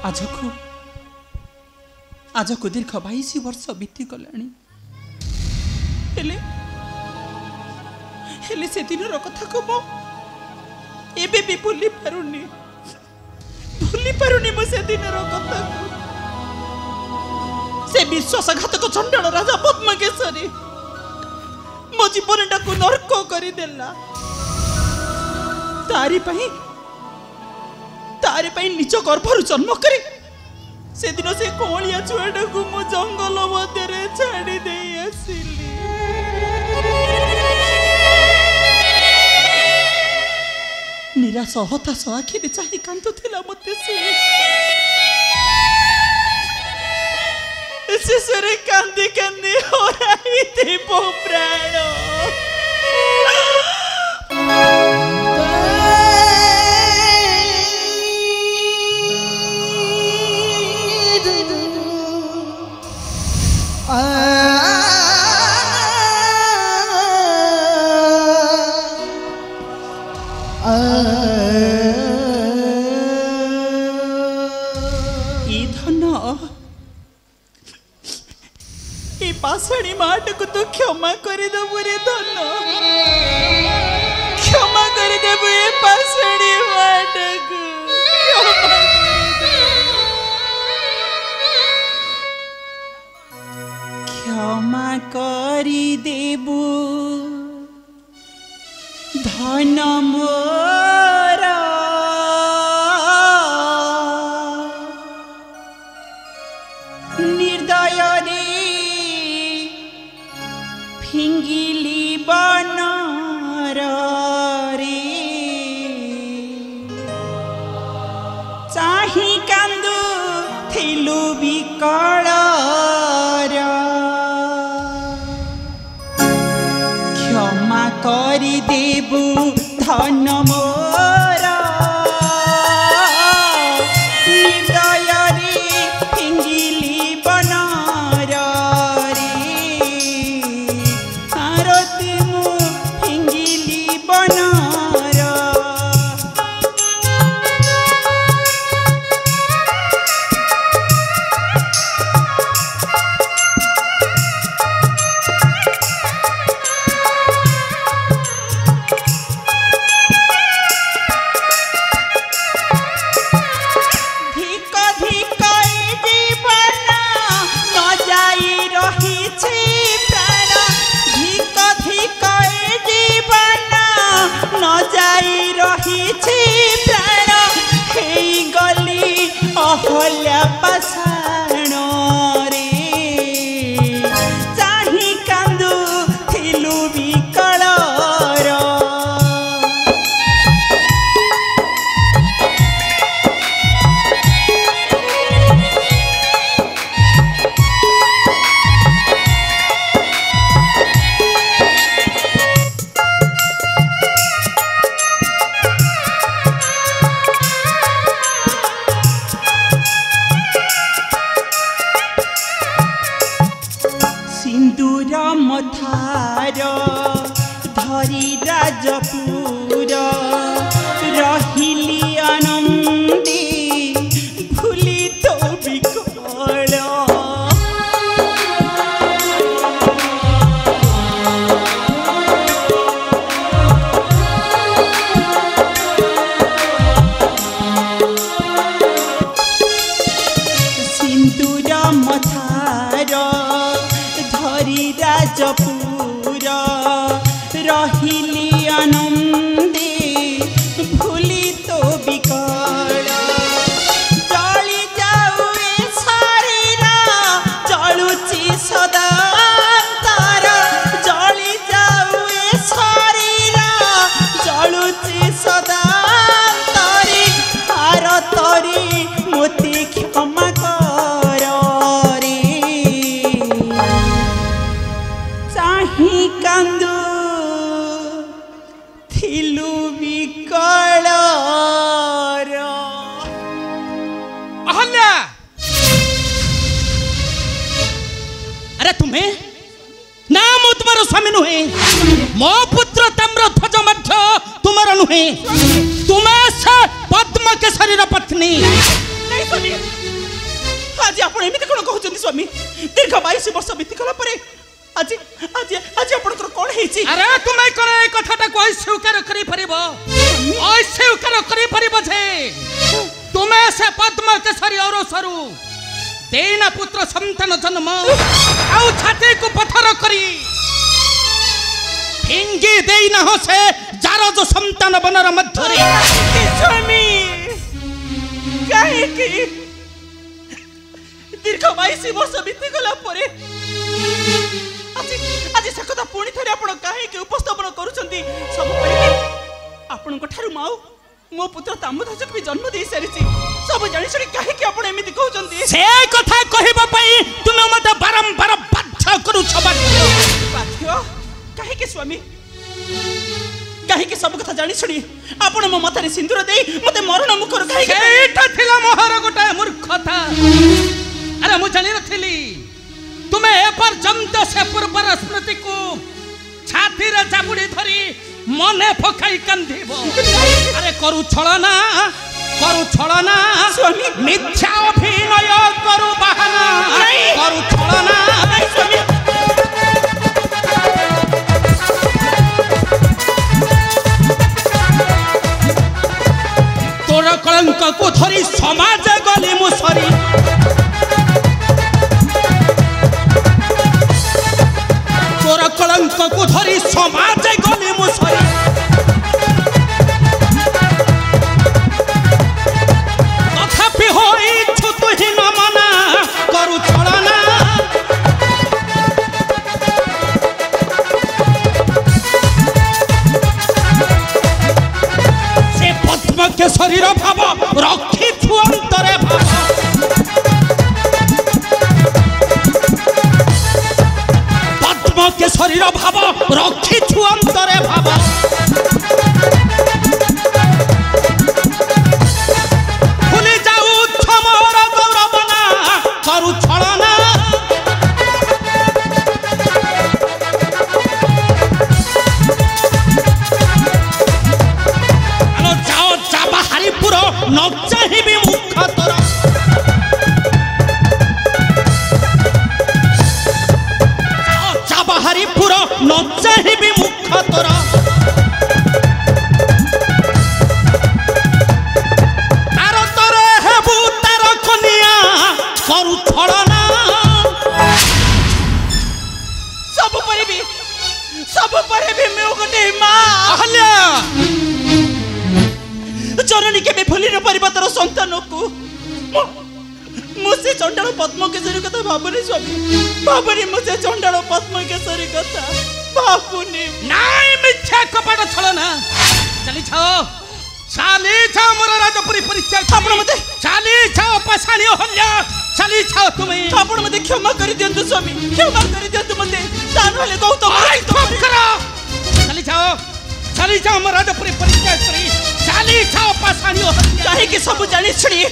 आज को दीर्घ 22 वर्ष बीती गलानी हेले से दिन कथा को एबे भी भूली पारुनी मो से दिन कथा को से विश्वासघातक चंडाल राजा पद्मकेशरी मो जीवनटा को नरक करदेला तारी निज गर्भर जन्म करे से दिन से कोलिया छुआटा को मो जंगल मध्य छाड़ी दे आसिली निराश हताश आखिरे चाहे कांदुला मत शेषे कांदी कांदी हराई देव प्राण पाषाणी माट को तो क्षमा करदेबु रे धन क्षमा करदेबु ए पाषाणी माट को क्षमा करदेबु धन मोर निर्दय रे हिंगिली बनर रे चाही कांदु थिलु बिकल क्षमा करि देबु धन मोर निर्दय रे हिंगिली बनर अहल्या पाषाण रे चाही कांदु थिलु बिकल मथार धरी राजपुर रहिली आनंदी भूली तो बिकल सिंदूर मथार धरी राजपुर रहिली आनंदे भूली तो बिकल जली जाऊ ए शरीर जलुची सदा तार जली जाऊ ए शरीर जलुची सदा तारी आर तरी मोती क्षमा कर रे चाही कांदु थिलु बिकल अहल्या अरे तुम्हें ना मु तुम्हार स्वामी नुहे मो पुत्र तम्र ध्वज मध्य तुम्हार नुहे तुम्हें से पद्मकेशरी पत्नी नहीं सुनिए स्वामी दीर्घ 22 वर्ष बीती गला परे आज आज आज आपनकर कोन हेची अरे तुमे करे ए कथाटा को स्वीकार करि परिबो अस्वीकार करि परिबो जे तुमे से पद्म केसरी और सरू देना पुत्र संतान जन्म आउ छाती को पत्थर करी फिंगी देना हो से जारो जो संतान बनर मध्य रे स्वामी काहे की दीर्घ 22 वर्ष बीती गला परे आज आज से कथा पुणी थरे आपण काहे की उपस्थापन करूछंती सब परिके आपण को ठारू माऊ मो पुत्र ताम्रध्वज भी जन्म दे सारिछि सब जानि सरी काहे की आपण एमिति कहउछंती से कथा कहिबा पई तुमे मते बारंबार बाध्य करू छ बाध्य काहे की स्वामी काहे की सब कथा जानि सरी आपण मो माथारे सिंदूर देई मते मरण मुखर काहे की एटा थिला मोहर गोटा मूर्खता अरे मु जानि नथिली तुमे ए पर्यंत से पूर्वर स्मृति को छाती रे चापुड़ी धरी मने फकाई कांधिबो अरे करू छळना स्वामी मिथ्या अभिनय करू बहाना करू छळना स्वामी तोर कलंक को धरी समाज गली मुसरी तोर कलंक को धरी समाज गली मुसरी तथापि होई छुतु ही न मना करू छळना से पद्म के शरीर भाव रखी छुअंतरे भाव पद्म के शरीर भाव रखी छुअंतरे भाव भूली जाऊ छमोर गौरवना करू छळना आलो जाओ जाबा हरिपुर न चाहिबी मुख तोरा हरिपुर न चाहिबी मुख तोर आर तोर हेबु तार कनिया करू छळना सब परिबी मैं गोटे मां अहल्या जननी के भी भूली न परिबा तोर संतान को मुझे चंडाल पद्म केसरी कथा भाबनी स्वामी भाबनी मुझे चंडाल पद्म केसरी कथा भाबनी नाई मिथ्या कपट छळना चली छाओ मोर राजपुरी परिचय आपण मते चली छाओ पसाणी हल्ल्या चली छाओ तुमे आपण मते क्षमा करी दियंतु स्वामी क्षमा करी दियंतु मते तान होले गौतम आई ठोक करो चली छाओ मोर राजपुरी परिचय करी चली छाओ पसाणी हल्ल्या काहे की सब जानि छड़ी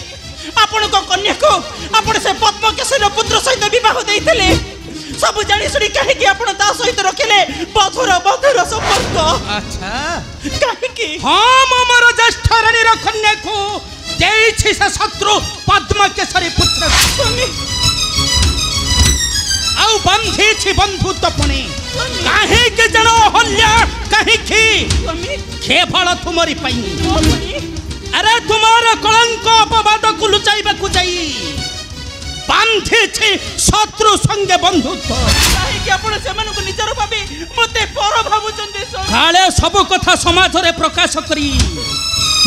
आपण को कन्या को आपण से पद्म केसरी पुत्र सहित विवाह देइतले सब जानि छड़ी काहे की आपण ता सहित रखिले बधुर संपर्क अच्छा काहे की हम मोर ज्येष्ठ रानी र कन्या को देइछि से शत्रु पद्म केसरी पुत्र स्वामी आउ बंधी छी बंधुत्व पुणी काहे के जनो हल्ल्या काहे की स्वामी केवल तुमरी पई स्वामी अरे तुम्हारा कलंक अपवाद को लुचाइबा को जाई बांधे छे शत्रु संगे बंधुत्व काहे कि आपण सेमान को निजर भाबी मते पर भाबुचंदी काले सब कथा समाज रे प्रकाश करी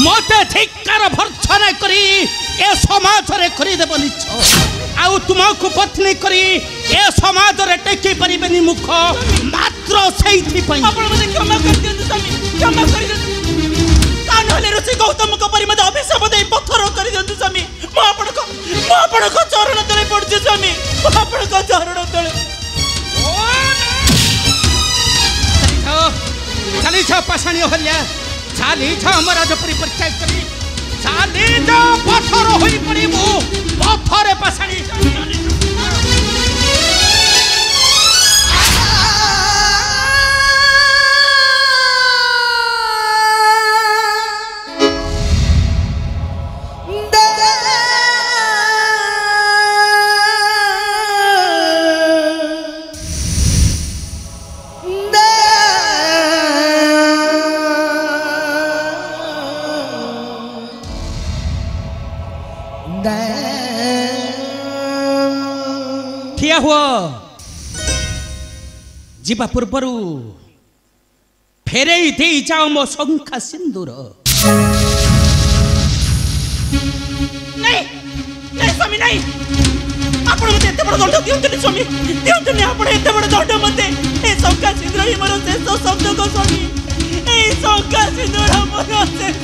मते धिक्कार भर्त्सना करी ए समाज रे करी देब निच्छ आउ तुमको पत्नी करी ए समाज रे टेकी परिबेनी मुख मात्र सेइथि पई आपण मते क्षमा कर दियंतु स्वामी क्षमा कर दियंतु तानले ऋषि गौतम को परि मते अभिशाप दे पत्थर कर दियंतु स्वामी मो आपण को चरण तले पड़छु स्वामी आपण को चरण तले चली छा पाषाणी हल्ल्या चाली छा हमर राजपुरी परिचय करी चाली जा पत्थर होई पड़िबो पत्थरे पाषाणी ଠିଆ ହୁଅ। ଯିବା ପୂର୍ବରୁ ଫେରେଇ ଦେଇ ଯାଅ ମୋ ଶଙ୍ଖା ସିନ୍ଦୁର। ନାଇଁ ନାଇଁ ସ୍ୱାମୀ ନାଇଁ, ଆପଣ ମତେ ଏତେ ବଡ଼ ଦଣ୍ଡ ଦିଅନ୍ତୁନି ସ୍ୱାମୀ, ଦିଅନ୍ତୁନି ଆପଣ ଏତେ ବଡ଼ ଦଣ୍ଡ ମତେ। ଏ ଶଙ୍ଖା ସିନ୍ଦୁର ହିଁ ମୋର ଶେଷ ଶବ୍ଦକ ସ୍ୱାମୀ, এই শঙ্কা সিঁদুর আমার শেষ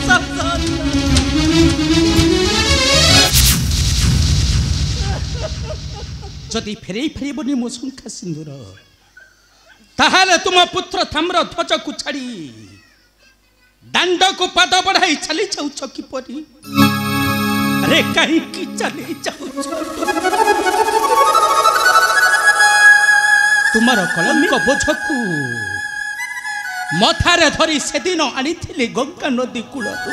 যদি ফেরেই পারিবনি মো শঙ্খা সিন্দুর, তাহলে তুম পুত্র তাম্র ধ্বজকু ছাড়ি দাণ্ডকু পাদ বঢ়াই চালি যাউছ কিপরি? আরে কাহিকি চালি যাউছ? তোমার কলঙ্ক বোঝকু মথারে ধরি সেদিন আনিଥିଲି গঙ্গা নদী কূলରୁ।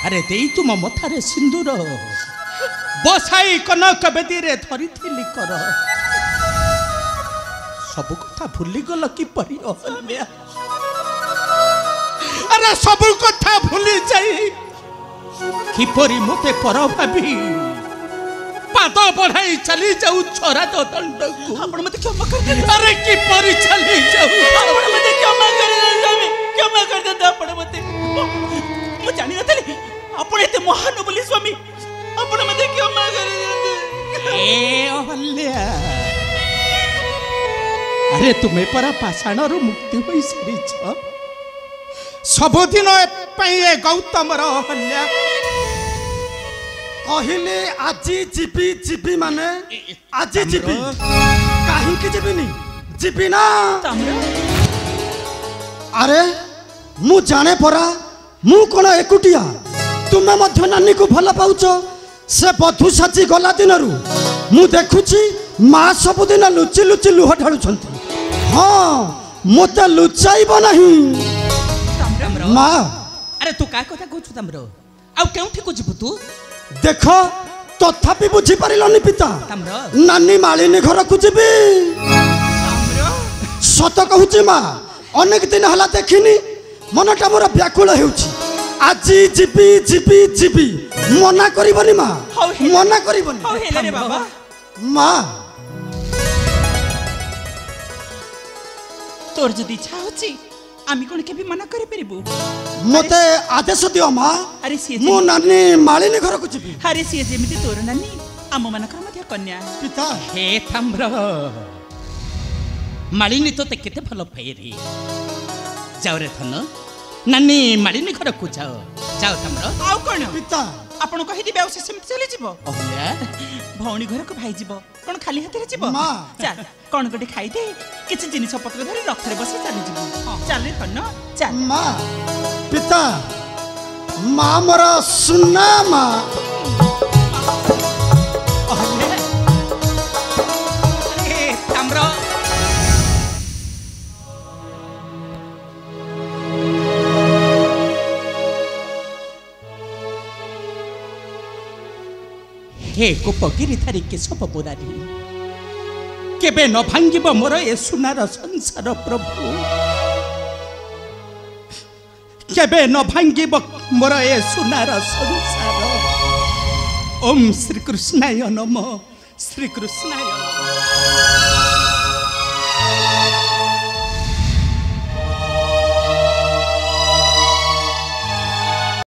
আরে দেই তুম মথারে সিন্দুর, বসাই কনক বেদীরে ধরিଥିଲି কর। সবু কথা ভুলি গল কিপরি অহল্যা? আরে সবু কথা ভুলি যাই কিপরি মতে পর ভাবি পাদ বঢ়াই চালি যাও ছরাজ দণ্ডকু? ଆପଣ ମତେ କ୍ଷମା କରିଦିଅନ୍ତୁ। আরে কিপরি চালি যাও? ଆପଣ ମତେ କ୍ଷମା କରିଦିଅନ୍ତୁ ସ୍ୱାମୀ, କ୍ଷମା କରିଦିଅନ୍ତୁ ଆପଣ ମତେ। ମୁଁ ଜାଣିନଥିଲି ଆପଣ ଏତେ ମହାନ ବୋଲି ସ୍ୱାମୀ, ଆପଣ ମତେ କ୍ଷମା କରିଦିଅନ୍ତୁ। এ অহল্যা, আরে তুমি পরা পাষাণରୁ মুক্তি হই সারিছ। ସବୁଦିନ ପାଇଁ ଏ ଗୌତମର ଅହଲ୍ୟା କହିଲେ ଆଜି ଯିବି ଯିବି ମାନେ ଆଜି ଯିବି, କାହିଁକି ଯିବିନି? ଯିବି ନା। ଆରେ ମୁଁ ଜାଣେ ପରା, ମୁଁ କ'ଣ ଏକୁଟିଆ? ତୁମେ ମଧ୍ୟ ନାନୀକୁ ଭଲ ପାଉଛ। ସେ ବଧୂ ସାଜି ଗଲା ଦିନରୁ ମୁଁ ଦେଖୁଛି ମା ସବୁଦିନ ଲୁଚି ଲୁଚି ଲୁହ ଢାଳୁଛନ୍ତି। ହଁ, ମୋତେ ଲୁଚାଇବ ନାହିଁ ମା। আরে তু কার কথা কହୁଛୁ তাম্র? ଆଉ କେଉଁଠିକୁ ଯିବୁ ତୁ? ଦେଖ, ତଥାପି ବୁଝିପାରିଲନି ପିତା। ତାମ୍ର ନାନୀ ମାଳିନୀ ଘରକୁ ଯିବି। ସତ କହୁଛି ମା, ଅନେକ ଦିନ ହେଲା ଦେଖିନି, ମନଟା ମୋର ବ୍ୟାକୁଳ ହେଉଛି। ଆଜି ଯିବି ଯିବି ଯିବି, ମନା କରିବନି ମା, ମନା କରିବନି ହଉ ହେଲା ରେ ବାବା। ମା। তোর যদি ইচ্ছা হচ্ছে আমি কোন কেবি মানা করে পারিবু? মতে আদেশ দিও মা। আরে সিয়ে ମୁଁ ନାନୀ ମାଳିନୀ ଘରକୁ ଯିବି। আরে সিয়ে যেমিতি তোর নানি ଆମ ମାନଙ୍କର ମଧ୍ୟ କନ୍ୟା। ପିତା হে তাম্র, মালিনী তোতে কেতে ভাল পাই রে। যাও রে ধন, নানি মালিনী ঘরକୁ যাও। যাও তাম্র। ଆଉ କଣ ପିତା ଆପଣ କହିଦିବେ ଆଉ ସେ ସେମିତି ଚାଲି ଯିବ? অহল্যা, ଭଉଣୀ ଘରକୁ ଭାଇ ଯିବ କଣ ଖାଲି ହାତରେ ଯିବ? ମା। ଚାଲ କଣ ଗୋଟେ ଖାଇଦେ, କିଛି ଜିନିଷ ପତ୍ର ଧରି ରଥରେ ବସି ଚାଲି ଯିବୁ। ଚାଲେ ଧନ ଚାଲ। ମା। ପିତା ମା ମୋର ସୁନା ମା। অহল্যা, আরে তাম্র হে গোপগিরি ধারি কেশব মুরারি, কেবে ন ভাঙ্গিব মোর এ সোনার সংসার প্রভু? কেবে ন ভাঙ্গিব মোর এ সোনার সংসার? ওম শ্রীকৃষ্ণায় নমঃ, শ্রীকৃষ্ণায় নমঃ।